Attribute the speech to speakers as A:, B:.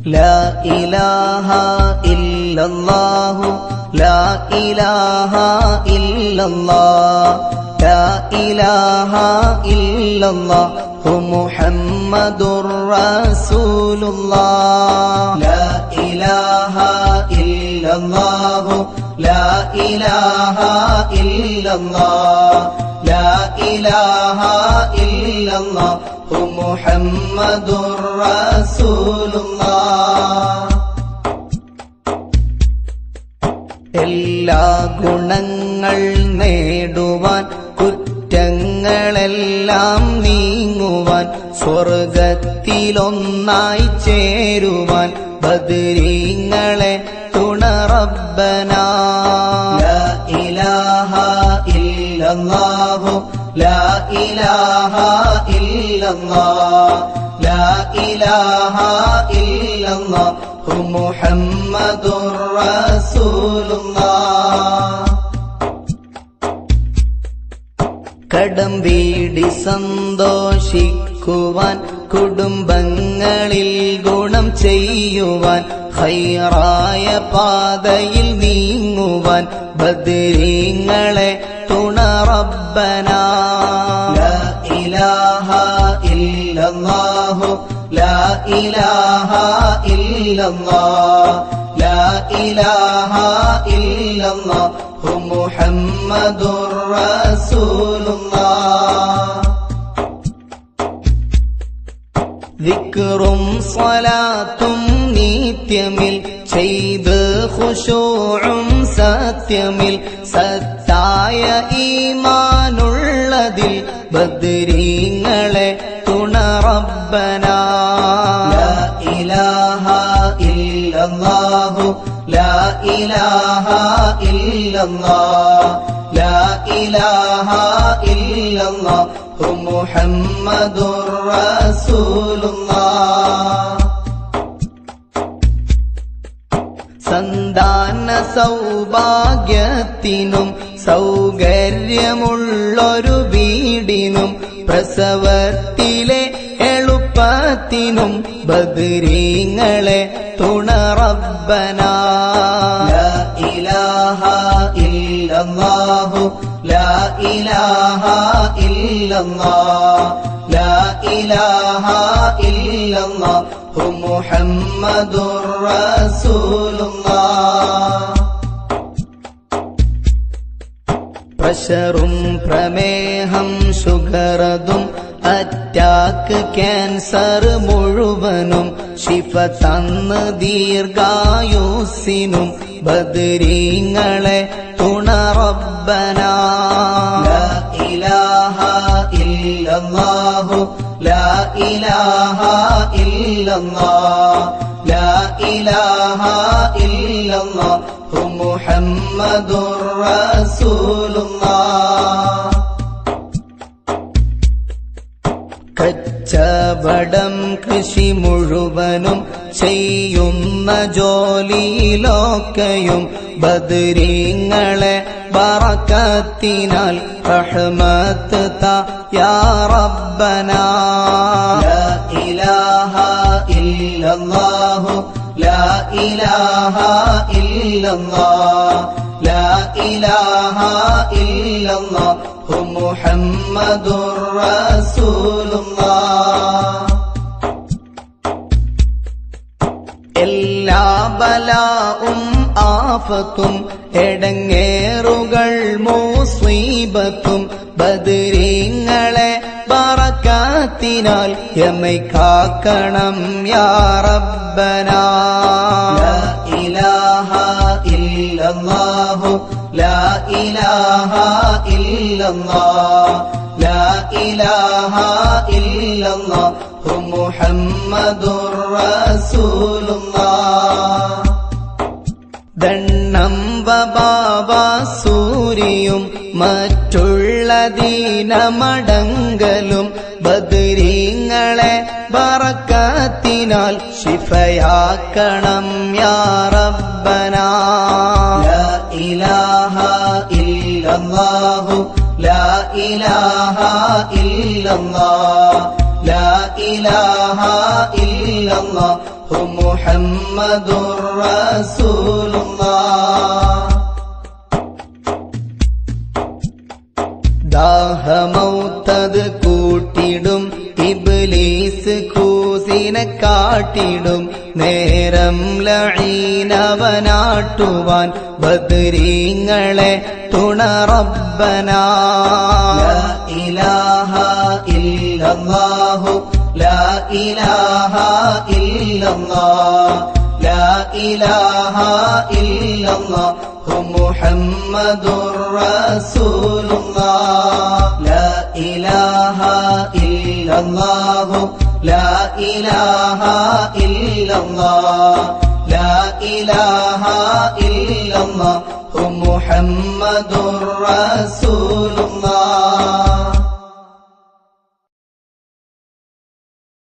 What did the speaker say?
A: لا إله إلا الله لا إله إلا الله لا إله إلا الله محمد رسول الله لا إله إلا الله لا إله إلا الله لا إله إلا الله محمد رسول الله എല്ലാ ഗുണങ്ങൾ നേടുവാൻ കുറ്റങ്ങളെല്ലാം നീങ്ങുവാൻ സ്വർഗത്തിലൊന്നായി ചേരുവാൻ ബദരീങ്ങളെ തുണ റബ്ബനാ ലാ ഇലാഹ ഇല്ലല്ലാഹു ലാ ഇലാഹ ഇല്ലല്ലാഹ് ലാ ഇലാഹ ഇല്ലല്ലാഹു മുഹമ്മദുർ റസൂലുള്ളാഹ് കടം വീടി സന്തോഷിക്കുവാൻ കുടുംബങ്ങളിൽ ഗുണം ചെയ്യുവാൻ ഖൈറായ പാതയിൽ നീങ്ങുവാൻ ബദരീങ്ങളെ തുണ റബ്ബനാ ലാ ഇലാഹ ഇല്ലല്ലാഹു ലാ ഇലാഹ ഇല്ലല്ലാഹ് ലാ ഇലാഹ ഇല്ലല്ലാഹു മുഹമ്മദുർ റസൂലുള്ളാഹ് ദിക്റും സ്വലാത്തും നിത്യമിൽ ചെയ്ത് ഖുശൂഉം സത്യമിൽ സത്തായ ഈമാനുള്ളതിൽ ബദരീങ്ങളെ തുണ റബ്ബനാ ലാ ഇലാഹ ഇല്ലല്ലാഹു ലാ ഇലാഹ ഇല്ലല്ലാഹ് ലാ ഇലാഹ ഇല്ലല്ലാഹു മുഹമ്മദുർ റസൂലുള്ളാഹ് സന്താന സൗഭാഗ്യത്തിനും സൗകര്യമുള്ളൊരു വീടിനും പ്രസവത്തിലെ എളുപ്പത്തിനും ബദരീങ്ങളെ തുണ റബ്ബനാ ലാ ഇലാഹ ഇല്ലല്ലാഹു ലാ ഇലാഹ ഇല്ലല്ലാഹ് ലാ ഇലാഹ ഇല്ലല്ലാഹു മുഹമ്മദുർ റസൂലുള്ളാഹ് പ്രഷറും പ്രമേഹം ഷുഗറതും അറ്റാക്ക് ക്യാൻസർ മുഴുവനും ശിഫ തന്ന് ദീർഘായുസ്സിനും ബദരീങ്ങളെ തുണ റബ്ബനാ ലാ ഇലാഹ ഇല്ലല്ലാഹു ലാ ഇലാഹ ഇല്ലല്ലാഹ് ലാ ഇലാഹ ഇല്ലല്ലാഹു മുഹമ്മദുർ റസൂലുള്ളാഹ് കച്ചവടം കൃഷി മുഴുവനും ചെയ്യുന്ന ജോലിയിലൊക്കെയും ബദരീങ്ങളെ ബറക്കത്തിനാൽ റഹ്മത്ത് താ യാ റബ്ബനാ ലാ ഇലാഹ ഇല്ലല്ലാഹു ലാ ഇലാഹ ഇല്ലല്ലാഹ് ലാ ഇലാഹ ഇല്ലല്ലാഹു മുഹമ്മദുർ റസൂലുള്ളാഹ് എല്ലാ ബലാഉം ആഫത്തും എടങ്ങേറുകൾ മുസീബത്തും ബദരീങ്ങളെ ബറക്കത്തിനാൽ യമൈ കാക്കണം യാ റബ്ബനാ ലാ ഇലാഹ ഇല്ലല്ലാഹു ലാ ഇലാഹ ഇല്ലല്ലാഹ് ലാ ഇലാഹ ഇല്ലല്ലാഹു മുഹമ്മദുർ റസൂലുള്ളാഹ് ദണ്ണം വബാവ സൂരിയും മറ്റുള്ള ദീനമടങ്കലും ബദരീങ്ങളെ ബറക്കത്തിനാൽ ശിഫയാക്കണം യാ റബ്ബനാ ലാ ഇലാഹ ഇല്ലല്ലാഹു ലാ ഇലാഹ ഇല്ലല്ലാഹ് ലാ ഇലാഹ ഇല്ലല്ലാഹ് ഹു മുഹമ്മദുർ റസൂലുള്ളാഹ്. ദാഹമൗത്തത് കൂട്ടിടും ഇബ്ലീസ് കൂസിനെ കാട്ടിടും നേരം ലഈനവനാട്ടുവാൻ ബദ്രീങ്ങളെ തുണ റബ്ബനാ. ലാ ഇലാഹ ഇല്ലല്ലാഹു ലാ ഇലാഹ ഇല്ലല്ലാഹ് ലാ ഇലാഹ ഇല്ലല്ലാഹു മുഹമ്മദുർ റസൂലുള്ളാഹ്. ലാ ഇലാഹ ഇല്ലല്ലാഹു ലാ ഇലാഹ ഇല്ലല്ലാഹ് ലാ ഇലാഹ ഇല്ലല്ലാഹു മുഹമ്മദുർ റസൂലുള്ളാഹ്.